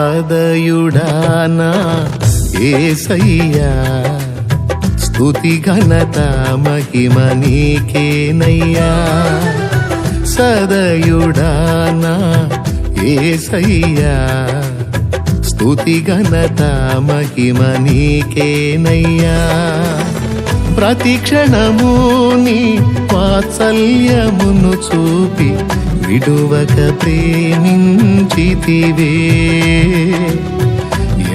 సదయుడానా యేసయ్యా, స్తుతి ఘనత మహిమ నీకేనయ్యా. సదయుడానా యేసయ్యా, స్తుతి ఘనత మహిమ నీకేనయ్యా. ప్రతి క్షణము నీ వాత్సల్యమును చూపి విడువక ప్రేమించితివే,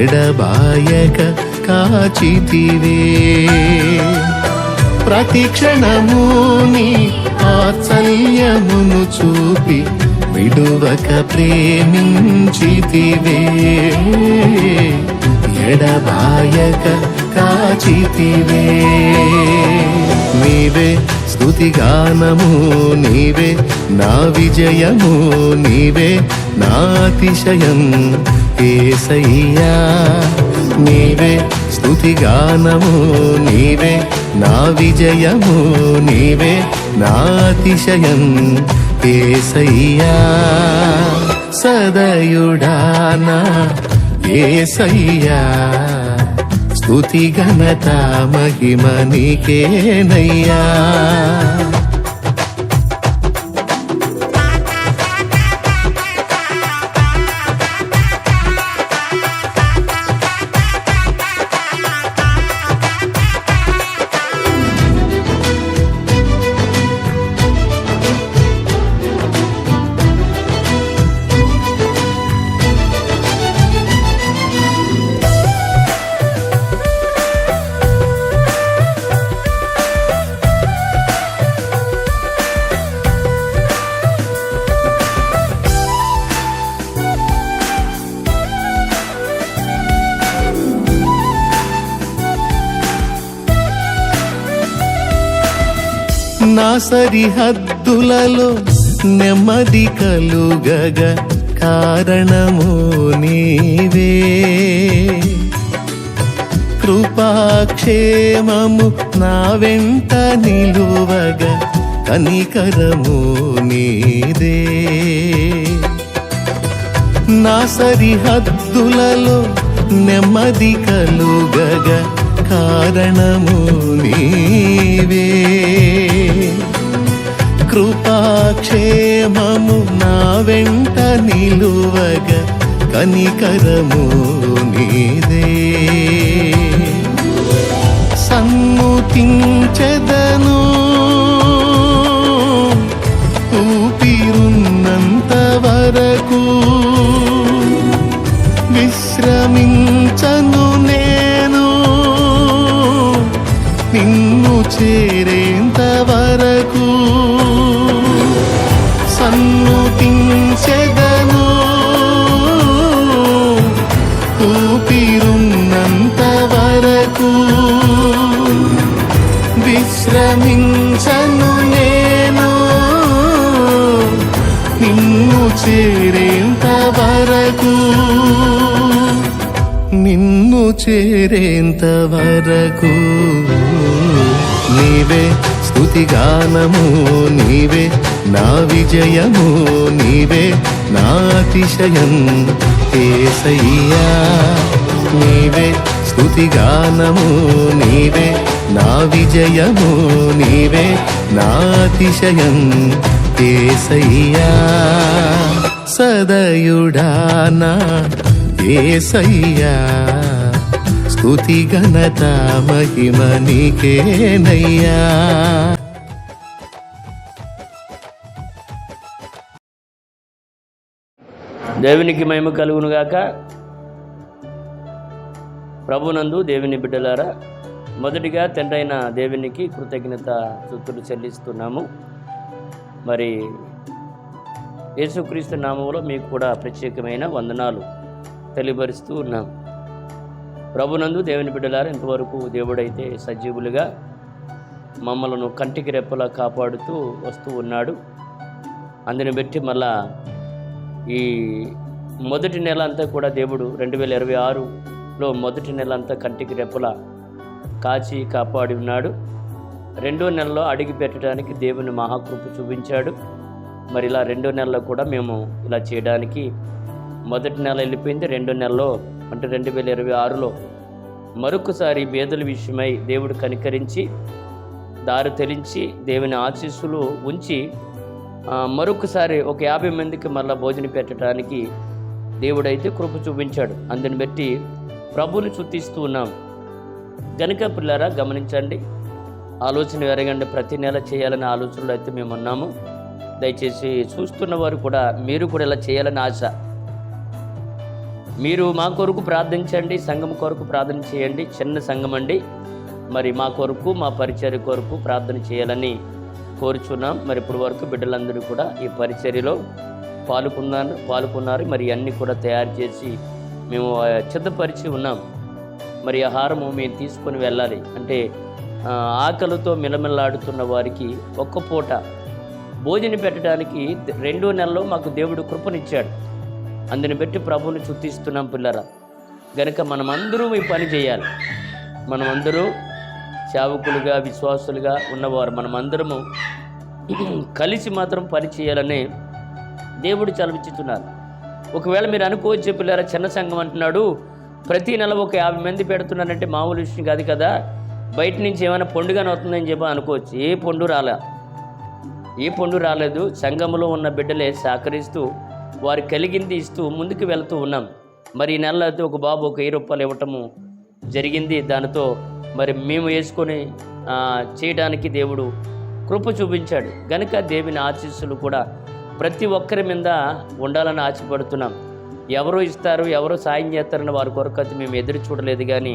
ఎడబాయక కాచితివే. ప్రతి క్షణము నీ వాత్సల్యమును చూపి విడువక ప్రేమించితివే, ఎడబాయక కాచితివే. నీవే స్తుతిగానము, నీవే నా విజయము, నీవే నా అతిశయం యేసయ్యా. నీవే స్తుతిగానము, నీవే నా విజయము, నీవే నా అతిశయం యేసయ్యా. సదయుడానా యేసయ్యా, స్తుతి ఘనత మహిమ నీకేనయ్యా. నా సరిహద్దులలో నెమ్మది కలుగగ కారణము నీవే. కృపాక్షేమము నా వెంట నిలువగ కనికరము నీదే. నా సరిహద్దులలో నెమ్మది కలుగగ కారణము నీవే. కృపాక్షేమము నా వెంట నిలువగ కనికరము నీదే. సన్నుతించెదను ఊపిరున్నంత వరకు, విశ్రమించను నేను నిన్ను చేరేంత వరకు. సన్నుతించెదను ఊపిరున్నంత వరకు, విశ్రమించను నేను నిన్ను చేరేంత వరకు, నిన్ను చేరేంత వరకు. నీవే స్తుతిగానము, నీవే నా విజయము, నీవే నా అతిశయం యేసయ్యా. నీవే స్తుతిగానము, నీవే నా విజయము, నీవే నా అతిశయం యేసయ్యా. సదయుడానా యేసయ్యా, స్తుతి ఘనత మహిమ నీకేనయ్యా. దేవునికి మహిమ కలుగునుగాక. ప్రభునందు దేవుని బిడ్డలారా, మొదటిగా తండ్రైన దేవునికి కృతజ్ఞత స్తుతులు చెల్లిస్తున్నాము. మరి యేసుక్రీస్తు నామములో మీకు కూడా ప్రత్యేకమైన వందనాలు తెలియపరుస్తూ ఉన్నాం. ప్రభునందు దేవుని బిడ్డలారా, ఇంతవరకు దేవుడైతే సజీవులుగా మమ్మలను కంటికి రెప్పలా కాపాడుతూ వస్తూ ఉన్నాడు. అందుని బట్టి మళ్ళా ఈ మొదటి నెల అంతా కూడా దేవుడు 2026లో మొదటి నెల అంతా కంటికి రెప్పలా కాచి కాపాడి ఉన్నాడు. రెండో నెలలో అడిగి పెట్టడానికి దేవుని మహాకృప చూపించాడు. మరి ఇలా రెండో నెలలో కూడా మేము ఇలా చేయడానికి మొదటి నెల వెళ్ళిపోయింది. 2వ నెలలో అంటే 2026లో మరొకసారి బేదల విషయమై దేవుడు కనికరించి దారి తెరించి దేవుని ఆశీస్సులు ఉంచి మరొకసారి ఒక 50 మందికి మళ్ళీ భోజనం పెట్టడానికి దేవుడైతే కృప చూపించాడు. అందుని బట్టి ప్రభువుని స్తుతిస్తూ ఉన్నాం. గనుక పిల్లారా గమనించండి, ఆలోచన ఎరగండి. ప్రతి నెల చేయాలనే ఆలోచనలో అయితే మేము ఉన్నాము. దయచేసి చూస్తున్న వారు కూడా మీరు కూడా ఇలా చేయాలని ఆశ. మీరు మా కొరకు ప్రార్థించండి, సంఘం కొరకు ప్రార్థన చేయండి. చిన్న సంఘం అండి, మరి మా కొరకు మా పరిచర్య కొరకు ప్రార్థన చేయాలని కోరుచున్నాం. మరి ఇప్పుడు వరకు బిడ్డలందరూ కూడా ఈ పరిచర్యలో పాల్గొన్నారు. మరి అన్నీ కూడా తయారు చేసి మేము సిద్ధపరిచి ఉన్నాం. మరి ఆహారము మేము తీసుకొని వెళ్ళాలి అంటే ఆకలితో మిలమిల్లాడుతున్న వారికి ఒక్క పూట భోజనం పెట్టడానికి 2వ నెలలో మాకు దేవుడు కృపనిచ్చాడు. అందుని బట్టి ప్రభువుని స్తుతిస్తున్నాం పిల్లరా. గనుక మనమందరూ ఈ పని చేయాలి. మనమందరూ సేవకులుగా విశ్వాసులుగా ఉన్నవారు మనమందరము కలిసి మాత్రం పని చేయాలని దేవుడు చలవిచ్చుతున్నారు. ఒకవేళ మీరు అనుకోవచ్చు పిల్లరా, చిన్న సంఘం అంటున్నాడు, ప్రతి నెల ఒక 50 మంది పెడుతున్నారంటే మామూలు విషయం కాదు కదా, బయట నుంచి ఏమైనా పండుగని అవుతుందని చెప్పి అనుకోవచ్చు. ఏ పండు రాలేదు. సంఘంలో ఉన్న బిడ్డలే సహకరిస్తూ వారు కలిగింది ఇస్తూ ముందుకు వెళ్తూ ఉన్నాం. మరి ఈ నెలలో అయితే ఒక బాబు ఒక 1000 రూపాయలు ఇవ్వటము జరిగింది. దానితో మరి మేము వేసుకొని చేయడానికి దేవుడు కృప చూపించాడు. గనుక దేవుని ఆశీస్సులు కూడా ప్రతి ఒక్కరి మీద ఉండాలని ఆశపడుతున్నాం. ఎవరో ఇస్తారు, ఎవరో సాయం చేస్తారని వారి కొరకు అయితే మేము ఎదురు చూడలేదు. కానీ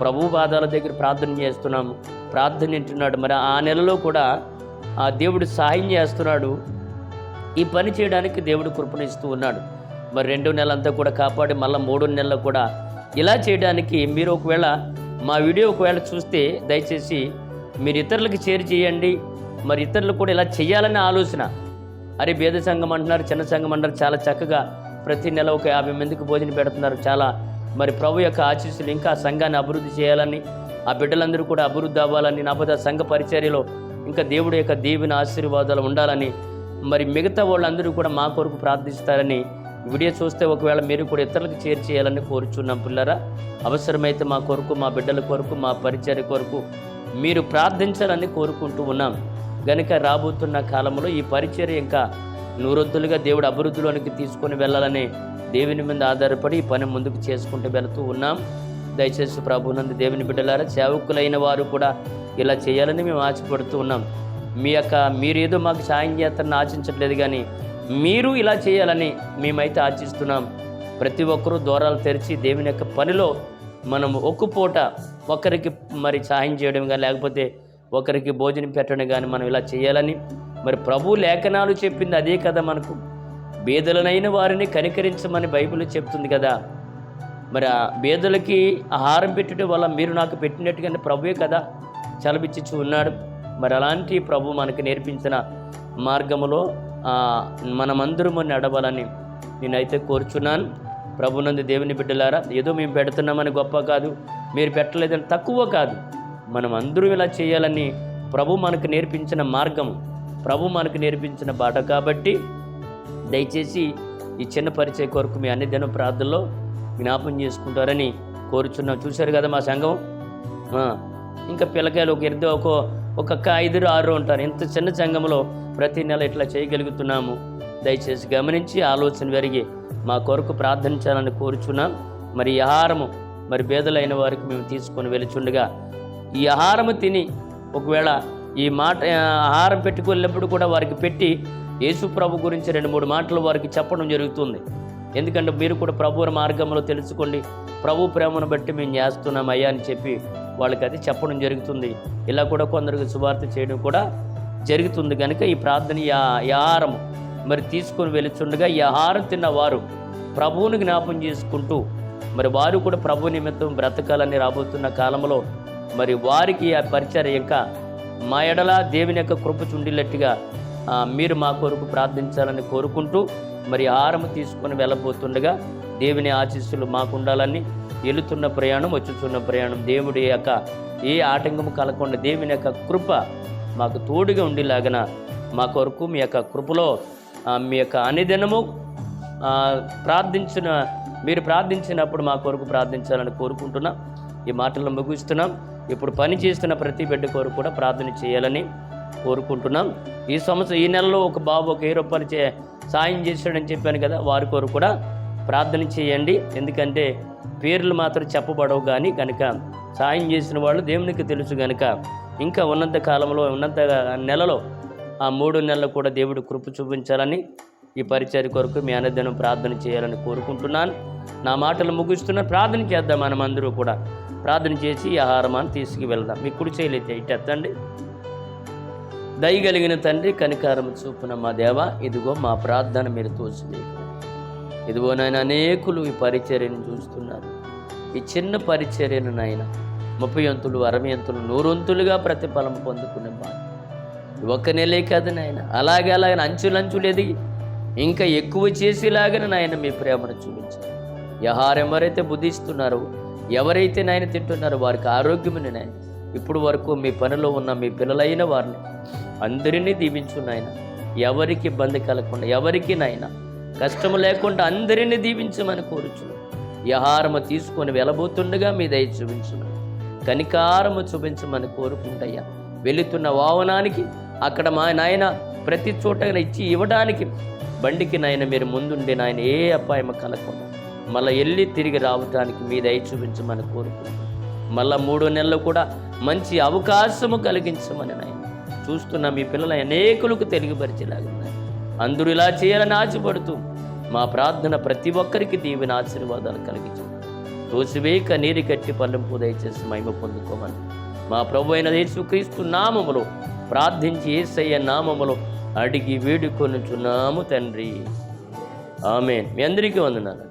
ప్రభు పాదాల దగ్గర ప్రార్థన చేస్తున్నాము. ప్రార్థన వింటున్నాడు. మరి ఆ నెలలో కూడా ఆ దేవుడు సహాయం చేస్తున్నాడు. ఈ పని చేయడానికి దేవుడు కృపణిస్తూ ఉన్నాడు. మరి 2వ నెల అంతా కూడా కాపాడి మళ్ళీ 3వ నెలలో కూడా ఇలా చేయడానికి మీరు ఒకవేళ మా వీడియో ఒకవేళ చూస్తే దయచేసి మీరు ఇతరులకు షేర్ చేయండి. మరి ఇతరులు కూడా ఇలా చేయాలనే ఆలోచన. అరే బేద సంఘం అంటున్నారు, చిన్న సంఘం అంటున్నారు, చాలా చక్కగా ప్రతి నెల ఒక 50 మందికి భోజనం పెడుతున్నారు. చాలా మరి ప్రభు యొక్క ఆశీస్సులు ఇంకా సంఘాన్ని అభివృద్ధి చేయాలని, ఆ బిడ్డలందరూ కూడా అభివృద్ధి అవ్వాలని, నాపద సంఘ పరిచర్యలో ఇంకా దేవుడి యొక్క దీవెన ఆశీర్వాదాలు ఉండాలని, మరి మిగతా వాళ్ళందరూ కూడా మా కొరకు ప్రార్థిస్తారని వీడియో చూస్తే ఒకవేళ మీరు కూడా ఇతరులకు షేర్ చేయాలని కోరుచున్నాం పిల్లరా. అవసరమైతే మా కొరకు, మా బిడ్డల కొరకు, మా పరిచర్య కొరకు మీరు ప్రార్థించాలని కోరుకుంటూ ఉన్నాం. గనుక రాబోతున్న కాలంలో ఈ పరిచర్య ఇంకా నూరొద్దులుగా దేవుడు అభివృద్ధిలోనికి తీసుకొని వెళ్ళాలని దేవుని మీద ఆధారపడి ఈ పని ముందుకు చేసుకుంటూ వెళుతూ ఉన్నాం. దయచేసి ప్రభునందు దేవుని బిడ్డలారా, సేవకులైన వారు కూడా ఇలా చేయాలని మేము ఆశపడుతూ ఉన్నాం. మీరు ఏదో మాకు సాయం చేస్తారని ఆశించట్లేదు, కానీ మీరు ఇలా చేయాలని మేమైతే ఆశిస్తున్నాం. ప్రతి ఒక్కరూ దూరాలు తెరిచి దేవుని యొక్క పనిలో మనం ఒక్క పూట ఒకరికి మరి సహాయం చేయడం కానీ, లేకపోతే ఒకరికి భోజనం పెట్టడం కానీ మనం ఇలా చేయాలని మరి ప్రభు లేఖనాలు చెప్పింది అదే కదా. మనకు బేదలనైన వారిని కనికరించమని బైబిల్ చెప్తుంది కదా. మరి ఆ బేదలకి ఆహారం పెట్టడం వల్ల మీరు నాకు పెట్టినట్టుగానే ప్రభువే కదా చలబిచ్చి ఉన్నాడు. మరి అలాంటి ప్రభు మనకు నేర్పించిన మార్గములో మనమందరము నడవాలని నేనైతే కోరుచున్నాను. ప్రభునందు దేవుని బిడ్డలారా, ఏదో మేము పెడుతున్నామని గొప్ప కాదు, మీరు పెట్టలేదని తక్కువ కాదు, మనం అందరూ ఇలా చేయాలని ప్రభు మనకు నేర్పించిన మార్గం, ప్రభు మనకు నేర్పించిన బాట. కాబట్టి దయచేసి ఈ చిన్న పరిచయ కొరకు మీ అన్ని దిన ప్రార్థనలో జ్ఞాపం చేసుకుంటారని కోరుచున్నాం. చూశారు కదా మా సంఘం, ఇంకా పిల్లకాయలు ఒక 5-6 ఉంటారు. ఇంత చిన్న సంఘంలో ప్రతి నెల ఇట్లా చేయగలుగుతున్నాము. దయచేసి గమనించి ఆలోచన పెరిగి మా కొరకు ప్రార్థించాలని కోరుచున్నాం. మరి ఈ ఆహారము మరి బేదలైన వారికి మేము తీసుకొని వెళుచుండగా ఈ ఆహారము తిని ఒకవేళ ఈ మాట ఆహారం పెట్టుకున్నప్పుడు కూడా వారికి పెట్టి యేసు ప్రభు గురించి 2-3 మాటలు వారికి చెప్పడం జరుగుతుంది. ఎందుకంటే మీరు కూడా ప్రభువుల మార్గంలో తెలుసుకోండి, ప్రభు ప్రేమను బట్టి మేము చేస్తున్నాం అయ్యా అని చెప్పి వాళ్ళకి అది చెప్పడం జరుగుతుంది. ఇలా కూడా కొందరికి సువార్త చేయడం కూడా జరుగుతుంది. కనుక ఈ ప్రార్థన ఈ ఆహారం మరి తీసుకొని వెళుచుండగా ఈ ఆహారం తిన్న వారు ప్రభువుని జ్ఞాపం చేసుకుంటూ మరి వారు కూడా ప్రభు నిమిత్తం బ్రతకాలని రాబోతున్న కాలంలో మరి వారికి ఆ పరిచర్య ఇంకా మా ఎడల దేవుని యొక్క కృప చుండినట్టుగా మీరు మా కొరకు ప్రార్థించాలని కోరుకుంటూ మరి ఆహారం తీసుకొని వెళ్ళబోతుండగా దేవుని ఆశీస్సులు మాకు ఉండాలని, వెళుతున్న ప్రయాణం వచ్చుచున్న ప్రయాణం దేవుడి యొక్క ఏ ఆటంకము కలగకుండా దేవుని యొక్క కృప మాకు తోడుగా ఉండేలాగన మా కొరకు మీ యొక్క కృపలో మీ యొక్క అనుదినము మీరు ప్రార్థించినప్పుడు మా కొరకు ప్రార్థించాలని కోరుకుంటున్నాం. ఈ మాటలను ముగిస్తున్నాం. ఇప్పుడు పని చేస్తున్న ప్రతి బిడ్డ కొరకు కూడా ప్రార్థన చేయాలని కోరుకుంటున్నాం. ఈ నెలలో ఒక బాబు ఒక 1000 రూపాయలు సాయం చేశాడని చెప్పాను కదా, వారి కొరకు కూడా ప్రార్థన చేయండి. ఎందుకంటే పేర్లు మాత్రం చెప్పబడవు కానీ కనుక సాయం చేసిన వాళ్ళు దేవునికి తెలుసు కనుక ఇంకా ఉన్నంత కాలంలో ఉన్నంత నెలలో ఆ 3 నెలలు కూడా దేవుడు కృప చూపించాలని ఈ పరిచర్య కొరకు మీ అనుదినం ప్రార్థన చేయాలని కోరుకుంటున్నాను. నా మాటలు ముగిస్తున్నాను. ప్రార్థన చేద్దాం. మనం అందరూ కూడా ప్రార్థన చేసి ఈ ఆహారమాన్ని తీసుకువెళ్దాం. మీ కుడి చేయలేతే ఇట్టెత్తండి. దయగలిగిన తండ్రి, కనికారం చూపున మా దేవ, ఇదిగో మా ప్రార్థన మీరు తోసివేయండి. ఇదిగో నాయన, అనేకులు ఈ పరిచర్యను చూస్తున్నారు. ఈ చిన్న పరిచర్యను నాయన 30 వంతులు 60 వంతులు 100 వంతులుగా ప్రతిఫలం పొందుకునే బాధ్యత ఒక్క నెలే కాదు నాయన, అలాగే అంచులంచులు ఎదిగి ఇంకా ఎక్కువ చేసేలాగా నాయన మీ ప్రేమను చూపించారు. ఆహారం ఎవరైతే బుద్ధిస్తున్నారో, ఎవరైతే నాయన తింటున్నారో వారికి ఆరోగ్యమని నాయన ఇప్పుడు వరకు మీ పనిలో ఉన్న మీ పిల్లలైన వారిని అందరినీ దీవించు నాయన. ఎవరికి ఇబ్బంది కలగకుండా, ఎవరికి నాయన కష్టము లేకుండా అందరినీ దీవించమని కోరుచు. ఈ ఆహారము తీసుకొని వెళ్ళబోతుండగా మీ దయ చూపించమని, కనికారము చూపించమని కోరుకుంటయ్యా. వెళుతున్న వాహనానికి అక్కడ మా నాయన ప్రతి చోట ఇవ్వడానికి బండికి నాయన మీరు ముందుండి నాయన ఏ అపాయం కలగకుండా మళ్ళీ వెళ్ళి తిరిగి రావడానికి మీ దయ చూపించమని కోరుకుంటున్నాను. మళ్ళీ 3 నెలలు కూడా మంచి అవకాశము కలిగించమని నాయన చూస్తున్న మీ పిల్లల అనేకులకు తెలియపరిచేలాగా అందరూ ఇలా చేయాలని ఆశపడుతూ మా ప్రార్థన ప్రతి ఒక్కరికి దీవెన ఆశీర్వాదాలు కలిగించు. తోసివేక నీరు కట్టి పల్లెంపు దయచేసి మహిమ పొందుకోమని మా ప్రభు అయిన యేసుక్రీస్తు నామములో ప్రార్థించి యేసయ్య నామములో అడిగి వేడుకొనుచున్నాము తండ్రి. ఆమేన్. మీ అందరికీ వందనాలు.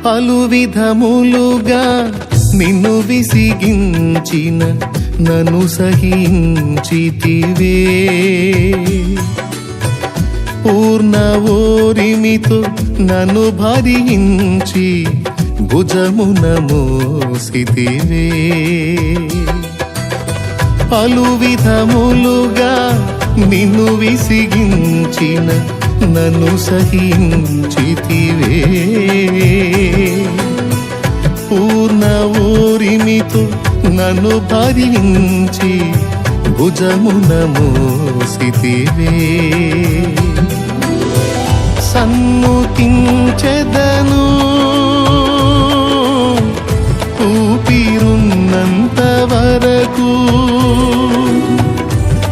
పలు విధములుగా నిన్ను విసిగించిన నన్ను సహించితివే, పూర్ణ ఓరిమితో నన్ను భరించి భుజమున మోసితివే. పలు విధములుగా నిన్ను విసిగించిన నన్ను సహించితివే, పూర్ణ ఓరిమితో నన్ను భరించి భుజమున మోసితివే. సన్నుతించెదను ఊపిరున్నంత వరకు,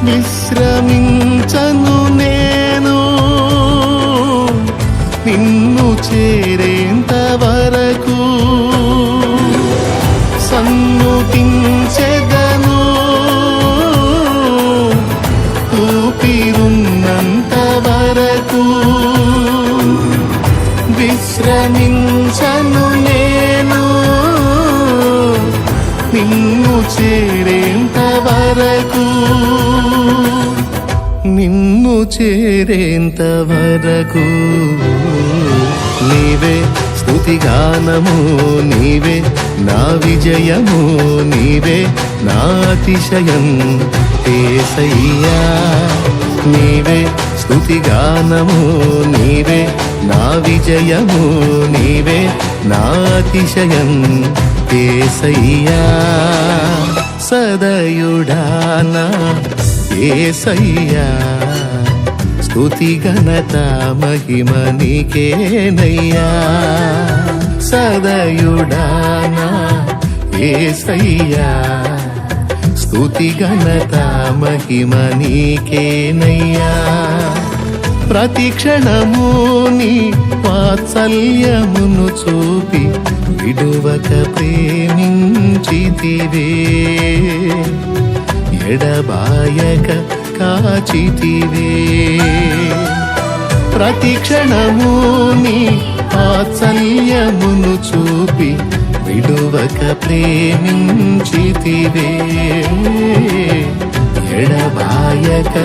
విశ్రమించను నేను నిన్ను చేరేంత వరకు. సన్నుతించెదను ఊపిరున్నంత వరకు, విశ్రమించను నేను నిన్ను చేరేంత వరకు, నిన్ను చేరేంత వరకు. నీవే స్తుతిగానము, నీవే నా విజయము, నీవే నా అతిశయం యేసయ్యా. నీవే స్తుతిగానము, నీవే నా విజయము, నీవే నా అతిశయం యేసయ్యా. సదయుడానా యేసయ్యా, స్తుతి ఘనత మహిమ నీకేనయ్యా. సదయుడానా యేసయ్యా, స్తుతి ఘనత మహిమ నీకేనయ్యా. ప్రతి క్షణము నీ వాత్సల్యమును చూపి విడువక ప్రేమించితివే, ఎడబాయక కాచితివే. ప్రతి క్షణము నీ వాత్సల్యమును చూపి విడువక ప్రేమించితివే, ఎడబాయక